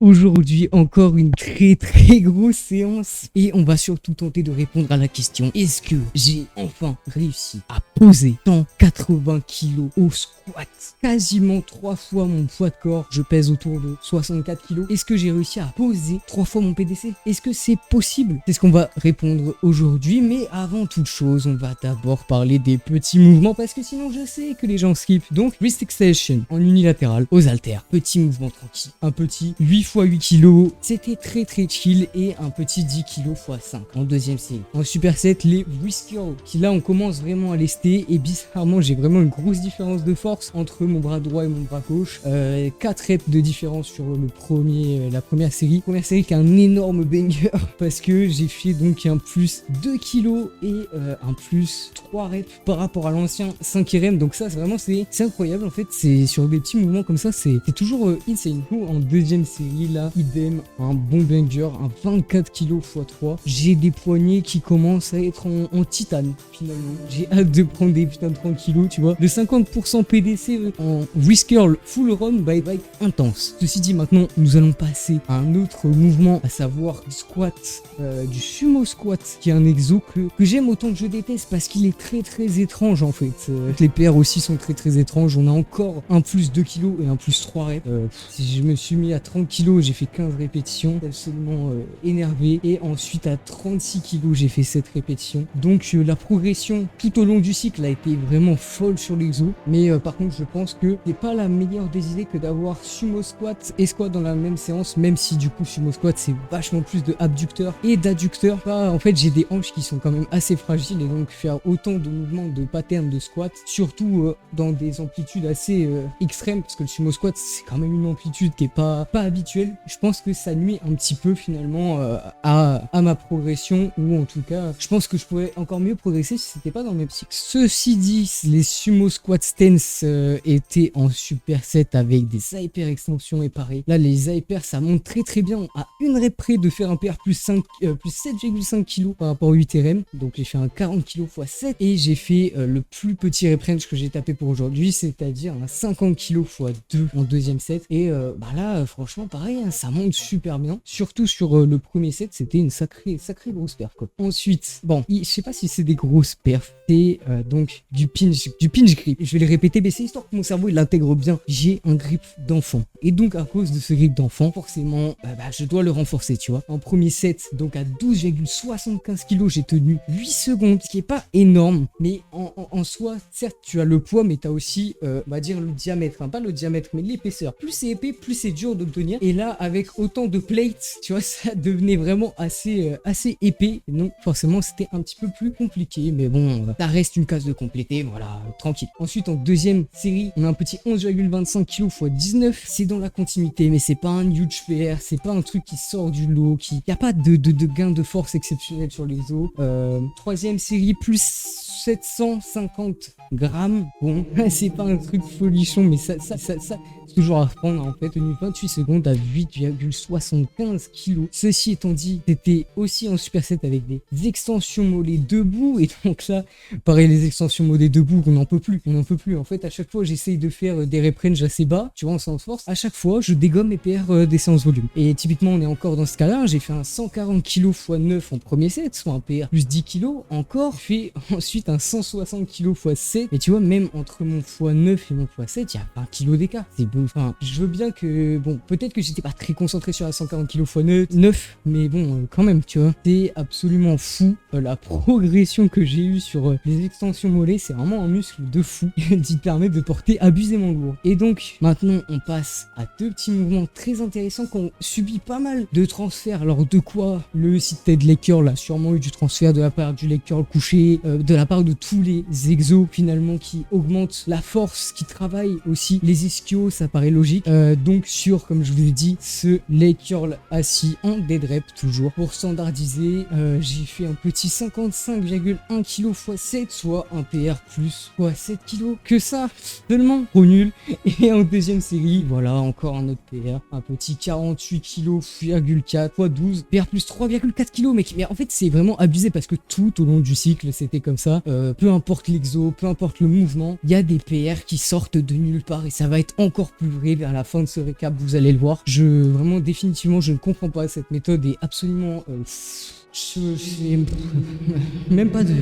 Aujourd'hui, encore une très grosse séance et on va surtout tenter de répondre à la question: est-ce que j'ai enfin réussi à poser 180 kilos au squat? Quasiment 3 fois mon poids de corps, je pèse autour de 64 kilos. Est-ce que j'ai réussi à poser 3 fois mon PDC? Est-ce que c'est possible? C'est ce qu'on va répondre aujourd'hui, mais avant toute chose, on va d'abord parler des petits mouvements parce que sinon je sais que les gens skippent. Donc, wrist extension en unilatéral aux haltères, petit mouvement tranquille, un petit 8 x 8 kg, c'était très chill, et un petit 10 kg x 5 en deuxième série. En superset, les wrist curls, qui là on commence vraiment à lester, et bizarrement j'ai vraiment une grosse différence de force entre mon bras droit et mon bras gauche. 4 reps de différence sur la première série qui est un énorme banger parce que j'ai fait donc un plus 2 kg et un plus 3 reps par rapport à l'ancien 5 RM. Donc ça c'est incroyable en fait, c'est sur des petits mouvements comme ça, c'est toujours insane. En deuxième série là, idem, un bon banger, un 24 kg x 3. J'ai des poignets qui commencent à être en titane finalement. J'ai hâte de prendre des putains de 30 kg, tu vois. Le 50% PDC en wrist curl full run by bike intense. Ceci dit, maintenant nous allons passer à un autre mouvement, à savoir du squat, du sumo squat, qui est un exo que j'aime autant que je déteste parce qu'il est très étrange en fait. Les paires aussi sont très étranges. On a encore un plus 2 kg et un plus 3 reps. Si je me suis mis à 30 kg, j'ai fait 15 répétitions, absolument énervé, et ensuite à 36 kg j'ai fait 7 répétitions. Donc la progression tout au long du cycle a été vraiment folle sur l'exo, mais par contre je pense que c'est pas la meilleure des idées que d'avoir sumo squat et squat dans la même séance, même si du coup sumo squat c'est vachement plus de abducteurs et d'adducteurs. En fait j'ai des hanches qui sont quand même assez fragiles, et donc faire autant de mouvements de pattern de squat, surtout dans des amplitudes assez extrêmes, parce que le sumo squat c'est quand même une amplitude qui est pas habituelle. Je pense que ça nuit un petit peu finalement à ma progression, ou en tout cas je pense que je pourrais encore mieux progresser si c'était pas dans le même cycle. Ceci dit, les sumo squat stance étaient en superset avec des hyper extensions, et pareil là les hyper ça monte très bien, à une rep près de faire un PR plus 7,5 kg par rapport au 8 RM. Donc j'ai fait un 40 kg x 7, et j'ai fait le plus petit rep range que j'ai tapé pour aujourd'hui, c'est-à-dire un 50 kg x 2 en deuxième set. Et là franchement pareil, hein, ça monte super bien, surtout sur le premier set, c'était une sacrée grosse perf quoi. Ensuite, bon, je sais pas si c'est des grosses perfs, c'est donc du pinch grip. Je vais le répéter, mais c'est histoire que mon cerveau il l'intègre bien. J'ai un grip d'enfant, et donc à cause de ce grip d'enfant, forcément je dois le renforcer, tu vois. En premier set, donc à 12,75 kg, j'ai tenu 8 secondes, ce qui est pas énorme, mais en soi, certes tu as le poids, mais tu as aussi on va dire le diamètre, enfin pas le diamètre mais l'épaisseur. Plus c'est épais, plus c'est dur de le tenir, et là avec autant de plates, tu vois, ça devenait vraiment assez épais, et donc forcément c'était un petit peu plus compliqué, mais bon, ça reste une case de compléter, voilà, tranquille. Ensuite en deuxième série, on a un petit 11,25 kg x 19, c'est dans la continuité, mais c'est pas un huge PR, c'est pas un truc qui sort du lot, qui y a pas de gain de force exceptionnel sur les os. Troisième série, plus 750 grammes, bon c'est pas un truc folichon, mais ça c'est toujours à reprendre en fait. Tenu 28 secondes à 8,75 kg. Ceci étant dit, c'était aussi en superset avec des extensions mollets debout, et donc là pareil, les extensions mollets debout, on n'en peut plus en fait. À chaque fois j'essaye de faire des rep range assez bas, tu vois, en séance force, à chaque fois je dégomme mes PR des séances volume, et typiquement on est encore dans ce cas là. J'ai fait un 140 kg x 9 en premier set, soit un PR plus 10 kg encore. J'ai fait ensuite un 160 kg x 7, et tu vois, même entre mon x9 et mon x7 il y a 20 kg d'écart. C'est beau. Enfin, je veux bien que, bon, peut-être que j'étais pas très concentré sur la 140 kg x 9, mais bon, quand même, tu vois, c'est absolument fou la progression que j'ai eue sur les extensions mollets. C'est vraiment un muscle de fou qui permet de porter abusément lourd. Et donc maintenant on passe à deux petits mouvements très intéressants qu'on subit pas mal de transferts. Alors de quoi? Le seated leg curl a sûrement eu du transfert de la part du leg curl couché, de la part de tous les exos finalement qui augmentent la force, qui travaillent aussi les ischios, ça paraît logique. Donc sur, comme je vous l'ai dit, ce leg curl assis en dead rep, toujours pour standardiser, j'ai fait un petit 55,1 kg x 7, soit un PR plus quoi 7 kg, que ça seulement, trop nul. Et en deuxième série, voilà, encore un autre PR, un petit 48 kg x 4 x 12, PR plus 3,4 kg, mais en fait c'est vraiment abusé parce que tout au long du cycle c'était comme ça. peu importe l'exo, peu importe le mouvement, il y a des PR qui sortent de nulle part et ça va être encore plus vrai vers la fin de ce récap, vous allez le voir. Vraiment, définitivement, je ne comprends pas. Cette méthode est absolument... même pas de...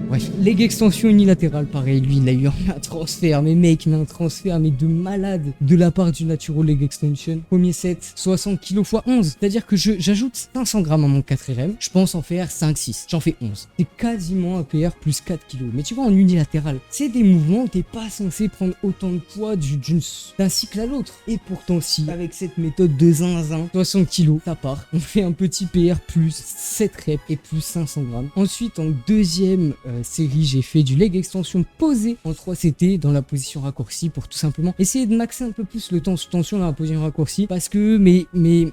Bref. Leg extension unilatérale, pareil, lui, il a eu un transfert, mais mec, mais un transfert, mais de malade de la part du Natural Leg Extension. Premier set, 60 kg x 11. C'est-à-dire que j'ajoute 500 grammes à mon 4RM, je pense en faire 5-6. J'en fais 11. C'est quasiment un PR plus 4 kg. Mais tu vois, en unilatéral, c'est des mouvements où t'es pas censé prendre autant de poids d'un cycle à l'autre. Et pourtant, si, avec cette méthode de zinzin, 60 kg, ça part. On fait un petit PR plus 7 reps et plus 500 grammes. Ensuite, en deuxième série, j'ai fait du leg extension posé en 3 CT dans la position raccourcie pour tout simplement essayer de maxer un peu plus le temps sous tension dans la position raccourcie parce que mes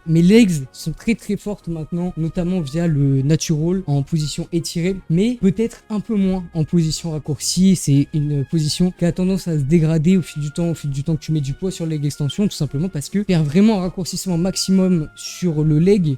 legs sont très très fortes maintenant, notamment via le natural en position étirée, mais peut-être un peu moins en position raccourcie. C'est une position qui a tendance à se dégrader au fil du temps que tu mets du poids sur le leg extension, tout simplement parce que faire vraiment un raccourcissement maximum sur le leg,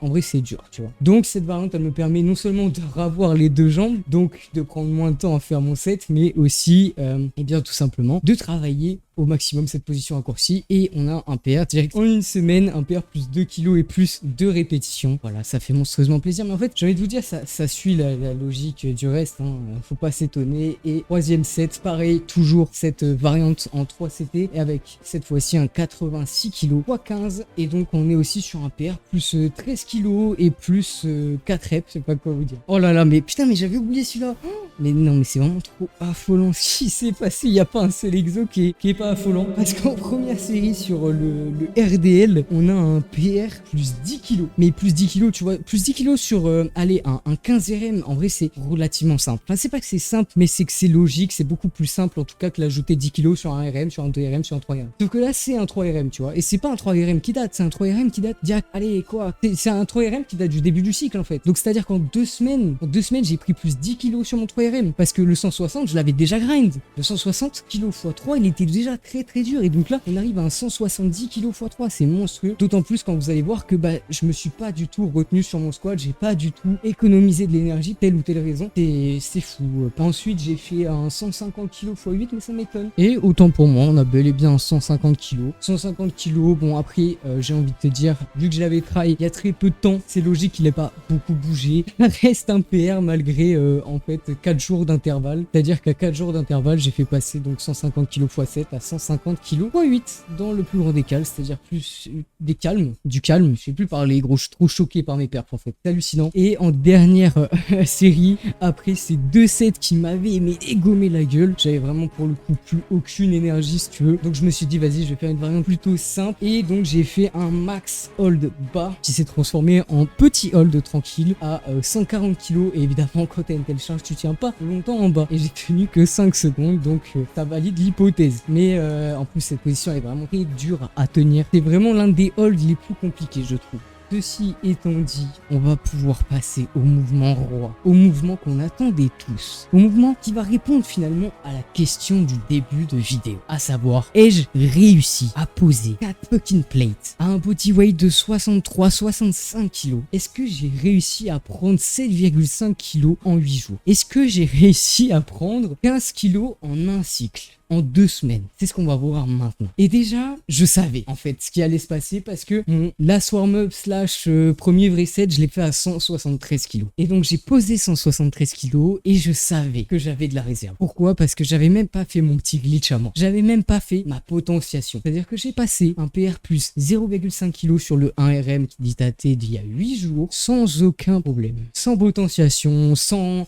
en vrai c'est dur, tu vois. Donc cette variante, elle me permet non seulement de ravoir les deux jambes, donc de prendre moins de temps à faire mon set, mais aussi, et bien tout simplement, de travailler au maximum cette position raccourcie et on a un PR direct en une semaine, un PR plus 2 kg et plus 2 répétitions. Voilà, ça fait monstrueusement plaisir, mais en fait j'ai envie de vous dire, ça suit la logique du reste, hein. Faut pas s'étonner. Et troisième set, pareil, toujours cette variante en 3 CT et avec cette fois-ci un 86 kg x 15 et donc on est aussi sur un PR plus 13 kg et plus 4 reps, je sais pas quoi vous dire. Oh là là, mais putain, mais j'avais oublié celui-là. Mais non, mais c'est vraiment trop affolant ce qui s'est passé. Il n'y a pas un seul exo qui est pas affolant. Parce qu'en première série sur le RDL, on a un PR plus 10 kg. Mais plus 10 kg, tu vois, plus 10 kg sur, allez, un 15 RM. En vrai, c'est relativement simple. Enfin, c'est pas que c'est simple, mais c'est que c'est logique. C'est beaucoup plus simple, en tout cas, que l'ajouter 10 kg sur un RM, sur un 2 RM, sur un 3 RM. Sauf que là, c'est un 3 RM, tu vois. Et c'est pas un 3 RM qui date, c'est un 3 RM qui date direct. Allez, quoi? C'est un 3 RM qui date du début du cycle, en fait. Donc, c'est-à-dire qu'en 2 semaines, j'ai pris plus 10 kg sur mon 3 RM. Parce que le 160, je l'avais déjà grind. Le 160 kg x 3, il était déjà très très dur. Et donc là, on arrive à un 170 kg x 3. C'est monstrueux. D'autant plus quand vous allez voir que je me suis pas du tout retenu sur mon squat. J'ai pas du tout économisé de l'énergie, telle ou telle raison. C'est fou. Ensuite, j'ai fait un 150 kg x 8, mais ça m'étonne. Et autant pour moi, on a bel et bien un 150 kg. 150 kg, bon après, j'ai envie de te dire, vu que je l'avais try il y a très peu de temps, c'est logique qu'il n'ait pas beaucoup bougé. Ça reste un PR malgré en fait 4 jours d'intervalle. C'est-à-dire qu'à 4 jours d'intervalle, j'ai fait passer donc 150 kg x 7 à 150 kg x 8 dans le plus grand des calmes, c'est-à-dire plus du calme. Je sais plus parler, gros, je suis trop choqué par mes perfs en fait. C'est hallucinant. Et en dernière série, après ces 2 sets qui m'avaient égommé la gueule, j'avais vraiment pour le coup plus aucune énergie si tu veux. Donc je me suis dit vas-y, je vais faire une variante plutôt simple. Et donc j'ai fait un max hold bas qui s'est transformé en petit hold tranquille à 140 kg. Et évidemment, quand t'as une telle charge, tu tiens pas longtemps en bas. Et j'ai tenu que 5 secondes, donc ça valide l'hypothèse. Mais en plus, cette position est vraiment très dure à tenir. C'est vraiment l'un des holds les plus compliqués, je trouve. Ceci étant dit, on va pouvoir passer au mouvement roi, au mouvement qu'on attendait tous, au mouvement qui va répondre finalement à la question du début de vidéo, à savoir, ai-je réussi à poser 4 fucking plates à un body weight de 63-65 kg? Est-ce que j'ai réussi à prendre 7,5 kg en 8 jours? Est-ce que j'ai réussi à prendre 15 kg en un cycle? En 2 semaines. C'est ce qu'on va voir maintenant. Et déjà, je savais en fait ce qui allait se passer parce que mon last warm-up slash premier vrai set, je l'ai fait à 173 kg. Et donc j'ai posé 173 kg et je savais que j'avais de la réserve. Pourquoi? Parce que j'avais même pas fait mon petit glitch à moi. J'avais même pas fait ma potentiation. C'est-à-dire que j'ai passé un PR plus 0,5 kg sur le 1RM qui datait d'il y a 8 jours sans aucun problème. Sans potentiation,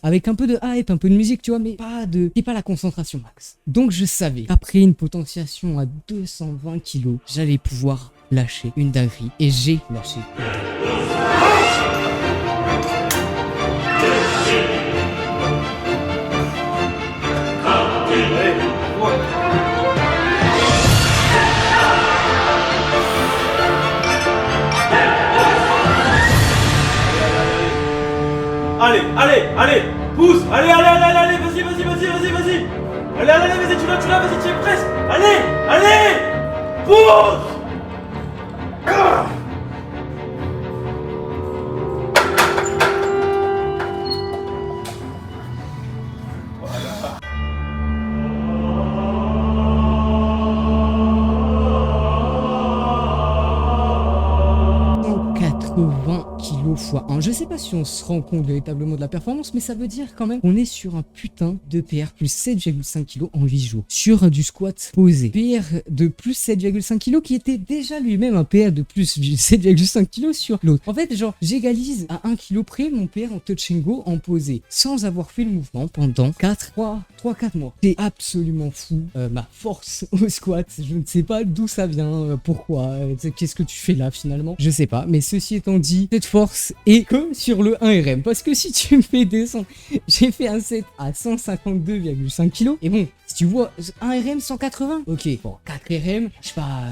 avec un peu de hype, un peu de musique, tu vois, mais c'est pas la concentration max. Donc je savais qu'après une potentiation à 220 kg, j'allais pouvoir lâcher une dinguerie. Et j'ai lâché une Allez, pousse, allez, vas-y. Allez, vas-y, tu l'as, vas-y, tu es presque. Allez, pousse. kg x 1. Je sais pas si on se rend compte véritablement de la performance, mais ça veut dire quand même qu'on est sur un putain de PR plus 7,5 kg en 8 jours. Sur du squat posé. PR de plus 7,5 kg qui était déjà lui-même un PR de plus 7,5 kg sur l'autre. En fait, genre, j'égalise à 1 kg près mon PR en touch and go en posé, sans avoir fait le mouvement pendant 4 mois. C'est absolument fou. Ma force au squat, je ne sais pas d'où ça vient, pourquoi, qu'est-ce que tu fais là finalement, je sais pas. Mais ceci étant dit, cette force est que sur le 1RM. Parce que si tu me fais descendre, j'ai fait un set à 152,5 kg. Et bon, si tu vois 1RM 180, ok, bon, 4RM, je sais pas,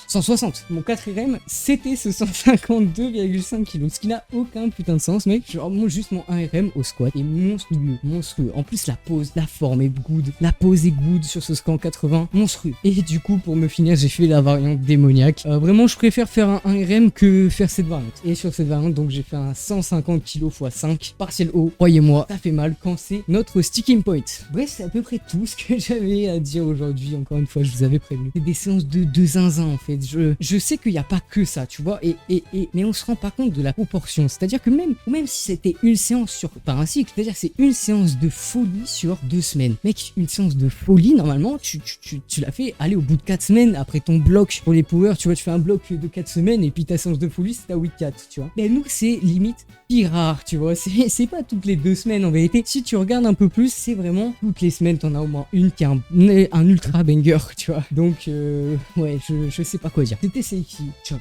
160. Mon 4RM, c'était ce 152,5 kg. Ce qui n'a aucun putain de sens, mec. Genre, moi, juste mon 1RM au squat est monstrueux, monstrueux. En plus, la pose, la forme est good. La pose est good sur ce squat 80, monstrueux. Et du coup, pour me finir, j'ai fait la variante démoniaque. Vraiment, je préfère faire un 1RM que faire cette variante. Et sur cette variante, donc, j'ai fait un 150 kg x 5, partiel haut. Croyez-moi, ça fait mal quand c'est notre sticking point. Bref, c'est à peu près tout ce que j'avais à dire aujourd'hui. Encore une fois, je vous avais prévenu. C'est des séances de zinzin, en fait. Je sais qu'il n'y a pas que ça, tu vois. Mais on se rend pas compte de la proportion. C'est-à-dire que même si c'était une séance par un cycle, c'est-à-dire que c'est une séance de folie sur 2 semaines. Mec, une séance de folie, normalement, tu l'as fait aller au bout de 4 semaines après ton bloc pour les power. Tu vois, tu fais un bloc de 4 semaines et puis ta séance de folie, c'est ta week 4, tu vois. Mais nous, c'est limite pire rare, tu vois. C'est pas toutes les 2 semaines en vérité. Si tu regardes un peu plus, c'est vraiment toutes les semaines, t'en as au moins une qui est un ultra banger, tu vois. Donc, ouais, je sais pas quoi dire. C'était Seiki. Ciao.